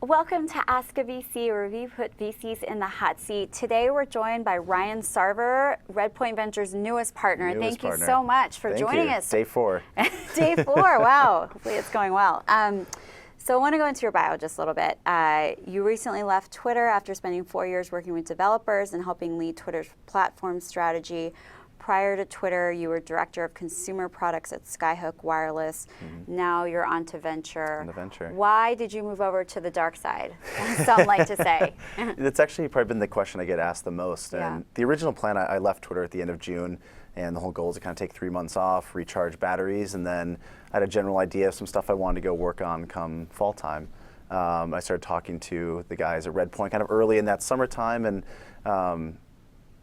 Welcome to Ask a VC, where we put VCs in the hot seat. Today we're joined by Ryan Sarver, Redpoint Ventures' newest partner. Thank you so much for joining us. Day 4. Day 4, wow. Hopefully it's going well. So I want to go into your bio just a little bit. You recently left Twitter after spending 4 years working with developers and helping lead Twitter's platform strategy. Prior to Twitter, you were director of consumer products at Skyhook Wireless. Now you're on to venture. Why did you move over to the dark side, as some like to say? That's actually probably been the question I get asked the most. Yeah. And the original plan, I left Twitter at the end of June, and the whole goal is to kind of take 3 months off, recharge batteries, and then I had a general idea of some stuff I wanted to go work on come fall time. I started talking to the guys at Redpoint kind of early in that summertime, and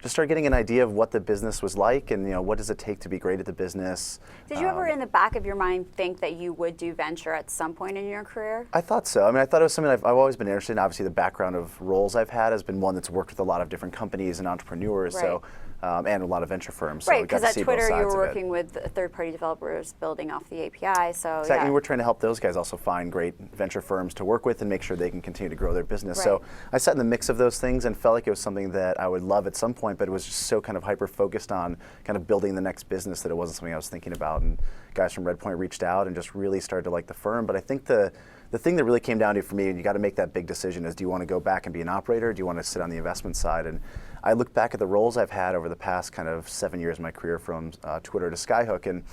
just started getting an idea of what the business was like, and what does it take to be great at the business. Did you ever, in the back of your mind, think that you would do venture at some point in your career? I thought so. I mean, I thought it was something I've always been interested in. Obviously, the background of roles I've had has been one that's worked with a lot of different companies and entrepreneurs, so and a lot of venture firms. Right, because at Twitter you were working with third-party developers building off the API, so exactly. We're trying to help those guys also find great venture firms to work with and make sure they can continue to grow their business. So I sat in the mix of those things and felt like it was something that I would love at some point, but it was just so kind of hyper-focused on kind of building the next business that it wasn't something I was thinking about. And guys from Redpoint reached out and just really started to like the firm. But I think the thing that really came down to for me, and you got to make that big decision, is do you want to go back and be an operator, or do you want to sit on the investment side? And I look back at the roles I've had over the past kind of 7 years of my career from Twitter to Skyhook, and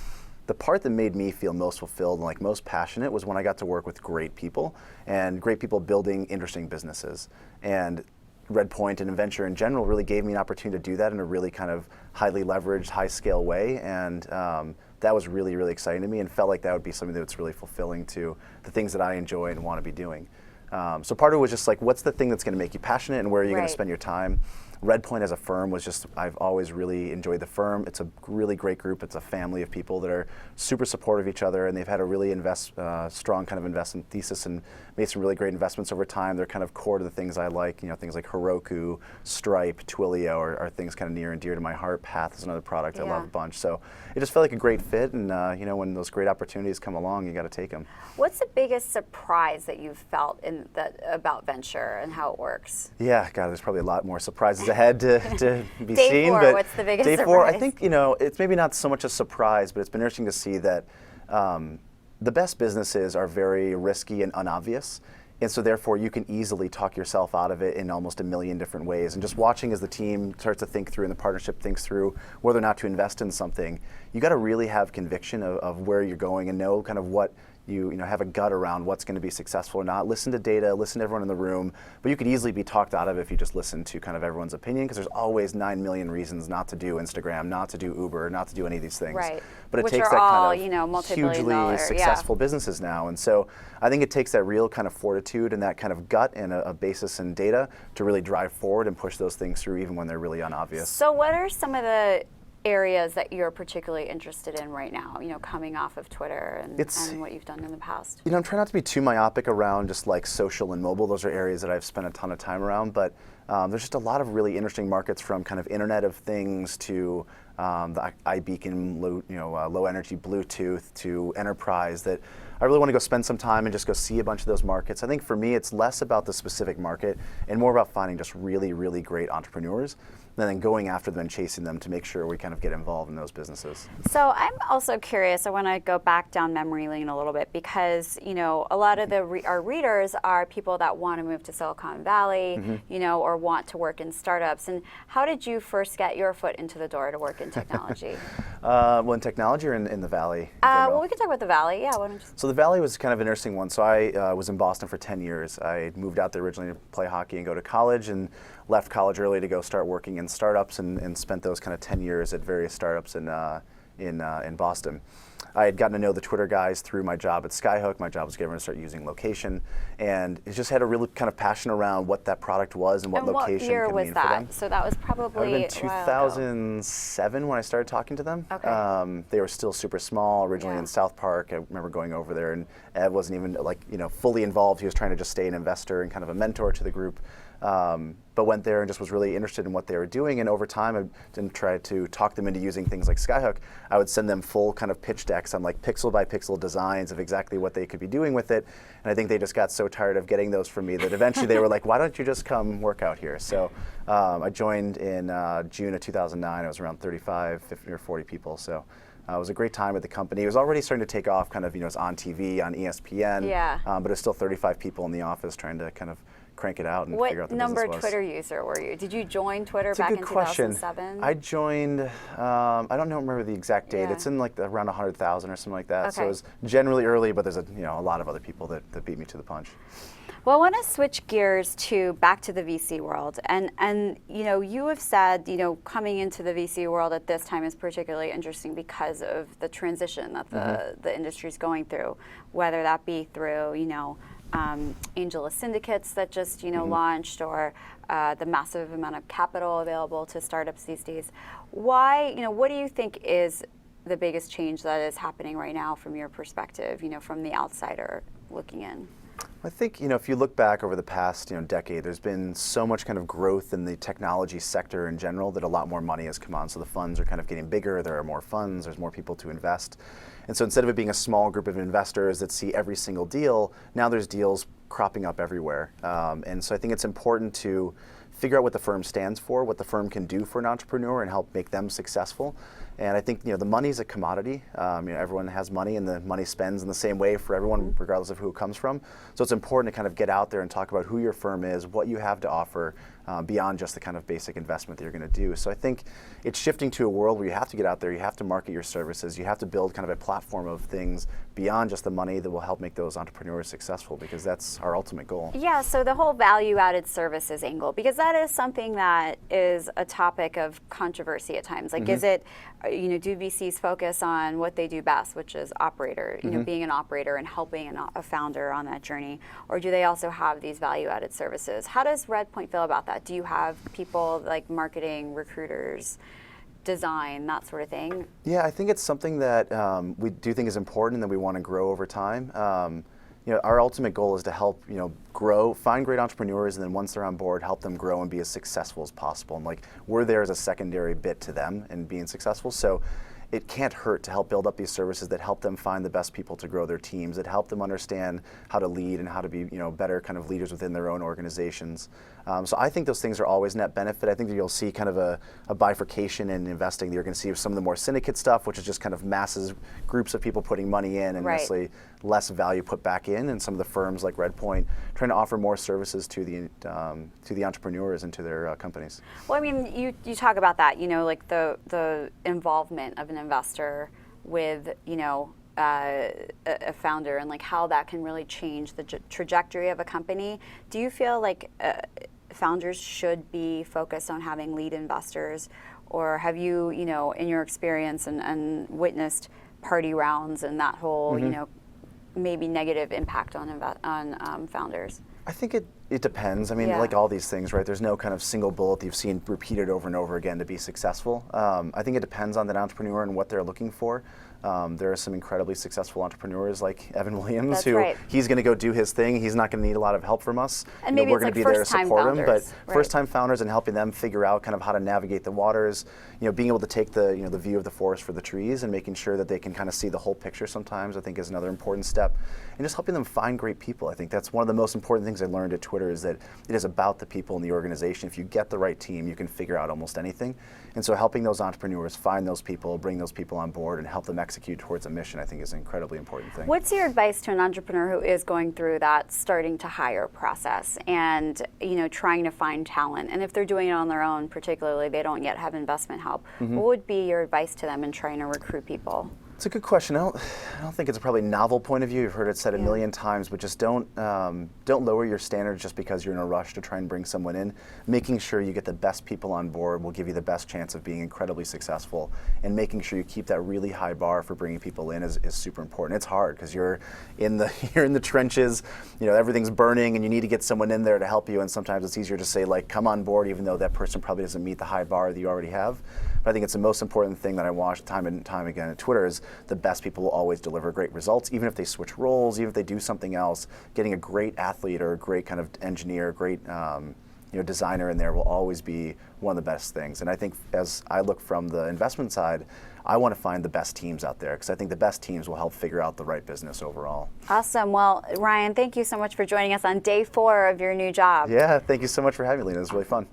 the part that made me feel most fulfilled and like most passionate was when I got to work with great people, and great people building interesting businesses. And Redpoint and venture in general really gave me an opportunity to do that in a really kind of highly leveraged, high-scale way, and that was really, really exciting to me, and felt like that would be something that's really fulfilling to the things that I enjoy and want to be doing. So part of it was just like, what's the thing that's going to make you passionate, and where are you going to spend your time? Redpoint as a firm was just, I've always really enjoyed the firm. It's a really great group. It's a family of people that are super supportive of each other, and they've had a really strong kind of investment thesis and made some really great investments over time. They're kind of core to the things I like, things like Heroku, Stripe, Twilio are things kind of near and dear to my heart. Path is another product I love a bunch. So it just felt like a great fit, and when those great opportunities come along, you got to take them. What's the biggest surprise that you've felt about venture and how it works? Yeah, God, there's probably a lot more surprises ahead to be Day seen. 4, but what's the biggest Day surprise? 4, I think, it's maybe not so much a surprise, but it's been interesting to see that the best businesses are very risky and unobvious. And so therefore you can easily talk yourself out of it in almost a million different ways. And just watching as the team starts to think through and the partnership thinks through whether or not to invest in something, you got to really have conviction of where you're going and know kind of what you have a gut around what's going to be successful or not. Listen to data, listen to everyone in the room, but you could easily be talked out of it if you just listen to kind of everyone's opinion, because there's always 9 million reasons not to do Instagram, not to do Uber, not to do any of these things. Right. But it Which takes are that all, kind of multi-billion-dollar, hugely successful businesses now. And so I think it takes that real kind of fortitude and that kind of gut and a basis in data to really drive forward and push those things through even when they're really unobvious. So what are some of the areas that you're particularly interested in right now, coming off of Twitter and what you've done in the past? I'm trying not to be too myopic around just like social and mobile. Those are areas that I've spent a ton of time around, but there's just a lot of really interesting markets, from kind of Internet of Things to the iBeacon, low energy Bluetooth, to enterprise, that I really want to go spend some time and just go see a bunch of those markets. I think for me, it's less about the specific market and more about finding just really, really great entrepreneurs, and then going after them and chasing them to make sure we kind of get involved in those businesses. So I'm also curious, I want to go back down memory lane a little bit, because a lot of our readers are people that want to move to Silicon Valley, or want to work in startups. And how did you first get your foot into the door to work in technology? Well, in technology or in the Valley? Well, we can talk about the Valley, yeah. Why don't you... So the Valley was kind of an interesting one. So I was in Boston for 10 years. I moved out there originally to play hockey and go to college, and left college early to go start working in startups, and spent those kind of 10 years at various startups in Boston. I had gotten to know the Twitter guys through my job at Skyhook. My job was getting to start using location, and it just had a really kind of passion around what that product was and what location can mean for them. So that was probably in 2007 when I started talking to them. Okay. They were still super small, originally in South Park. I remember going over there, and Ed wasn't even fully involved. He was trying to just stay an investor and kind of a mentor to the group. But went there and just was really interested in what they were doing. And over time, I didn't try to talk them into using things like Skyhook. I would send them full kind of pitch decks on like pixel by pixel designs of exactly what they could be doing with it. And I think they just got so tired of getting those from me that eventually they were like, why don't you just come work out here? So I joined in June of 2009. I was around 35, 50 or 40 people. So it was a great time at the company. It was already starting to take off, kind of, it was on TV, on ESPN, but it was still 35 people in the office trying to kind of crank it out and figure out the business was. What number Twitter user were you? Did you join Twitter It's back a good in question. 2007? I joined, I don't remember the exact date. Yeah. It's in like around 100,000 or something like that. Okay. So it was generally early, but there's a lot of other people that beat me to the punch. Well, I want to switch gears back to the VC world, and you have said coming into the VC world at this time is particularly interesting because of the transition that the industry is going through, whether that be through angel syndicates that just launched, or the massive amount of capital available to startups these days. Why? What do you think is the biggest change that is happening right now from your perspective? From the outsider looking in. I think, if you look back over the past, decade, there's been so much kind of growth in the technology sector in general that a lot more money has come on. So the funds are kind of getting bigger, there are more funds, there's more people to invest. And so instead of it being a small group of investors that see every single deal, now there's deals cropping up everywhere. And so I think it's important to figure out what the firm stands for, what the firm can do for an entrepreneur and help make them successful. And I think the money's a commodity. Everyone has money, and the money spends in the same way for everyone, regardless of who it comes from. So it's important to kind of get out there and talk about who your firm is, what you have to offer, beyond just the kind of basic investment that you're going to do. So I think it's shifting to a world where you have to get out there, you have to market your services, you have to build kind of a platform of things beyond just the money that will help make those entrepreneurs successful, because that's our ultimate goal. Yeah, so the whole value-added services angle, because that is something that is a topic of controversy at times. Like, is it, do VCs focus on what they do best, which is operator, being an operator and helping a founder on that journey, or do they also have these value-added services? How does Redpoint feel about that? Do you have people like marketing, recruiters, design, that sort of thing? Yeah, I think it's something that we do think is important and that we want to grow over time. Our ultimate goal is to help, grow, find great entrepreneurs, and then once they're on board, help them grow and be as successful as possible. And we're there as a secondary bit to them in being successful. So it can't hurt to help build up these services that help them find the best people to grow their teams, that help them understand how to lead and how to be, better kind of leaders within their own organizations. So I think those things are always net benefit. I think that you'll see kind of a bifurcation in investing. You're going to see some of the more syndicate stuff, which is just kind of masses, groups of people putting money in and necessarily less value put back in. And some of the firms like Redpoint trying to offer more services to the entrepreneurs and to their companies. Well, I mean, you talk about that, like the involvement of an investor with, a founder, and like how that can really change the trajectory of a company. Do you feel like founders should be focused on having lead investors, or have you, in your experience and witnessed party rounds and that whole, maybe negative impact on founders? I think it depends. I mean, like all these things, right? There's no kind of single bullet that you've seen repeated over and over again to be successful. I think it depends on that entrepreneur and what they're looking for. There are some incredibly successful entrepreneurs like Evan Williams, he's going to go do his thing. He's not going to need a lot of help from us. And maybe we're going to be there to support him. But first-time founders and helping them figure out kind of how to navigate the waters, being able to take the the view of the forest for the trees and making sure that they can kind of see the whole picture sometimes, I think is another important step. And just helping them find great people. I think that's one of the most important things I learned at Twitter, is that it is about the people in the organization. If you get the right team, you can figure out almost anything. And so helping those entrepreneurs find those people, bring those people on board, and help them execute towards a mission, I think is an incredibly important thing. What's your advice to an entrepreneur who is going through that starting to hire process and trying to find talent? And if they're doing it on their own, particularly they don't yet have investment help, what would be your advice to them in trying to recruit people? It's a good question. I don't think it's a probably novel point of view. You've heard it said a million times, but just don't lower your standards just because you're in a rush to try and bring someone in. Making sure you get the best people on board will give you the best chance of being incredibly successful. And making sure you keep that really high bar for bringing people in is super important. It's hard because you're in the trenches. Everything's burning, and you need to get someone in there to help you. And sometimes it's easier to say come on board, even though that person probably doesn't meet the high bar that you already have. But I think it's the most important thing that I watch time and time again at Twitter is the best people will always deliver great results, even if they switch roles, even if they do something else. Getting a great athlete or a great kind of engineer, great designer in there will always be one of the best things. And I think as I look from the investment side, I want to find the best teams out there because I think the best teams will help figure out the right business overall. Awesome. Well, Ryan, thank you so much for joining us on day 4 of your new job. Yeah, thank you so much for having me, Lena. It was really fun.